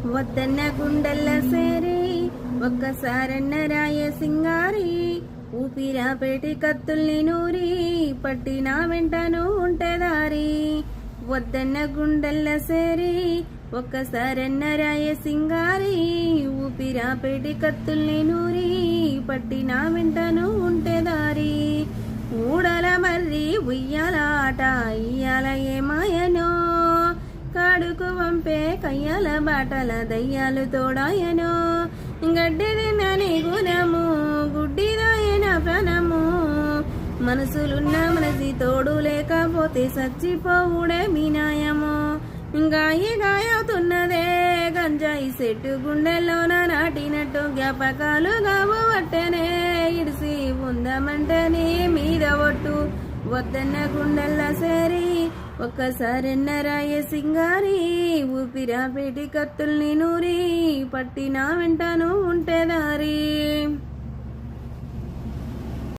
వద్దన్న గుండెల్ల సేరి ఒక్కసారన్న రాయ సింగారి ఊపిరా పెట్టి కత్తుల్ని నూరి పట్టిన వెంటను ఉంటే దారి. వద్దన్న గుండెల్ల సేరి ఒక్కసారన్న రాయ సింగారి ఊపిరా పెట్టి కత్తుల్ని నూరి పట్టిన వెంటను ఉంటే దారి. ఊడల మర్రి ఉయ్యాల ఆట ఇయ్యాల ఏమాయనో కాడుకు వంపే కయ్యాల బాటల దయ్యాలు తోడాయనో. గడ్డి తిన్నని గుణము గుడ్డిదాయన ప్రాణము మనసులున్న మనసి తోడు లేకపోతే చచ్చిపోవుడే మీ న్యాయము. గాయి గాయవుతున్నదే గంజాయి చెట్టు గుండెల్లోన నాటినట్టు జ్ఞాపకాలు కాబట్టనే ఇడిసి ఉందామంటే నీ మీద ఒట్టు. వద్దన్న గుండెల్ల సేరి ఒక్కసారన్న రాయ సింగారి ఊపిరా పెట్టి కత్తుల్ని నూరి పట్టిన వెంటను ఉంటే దారి.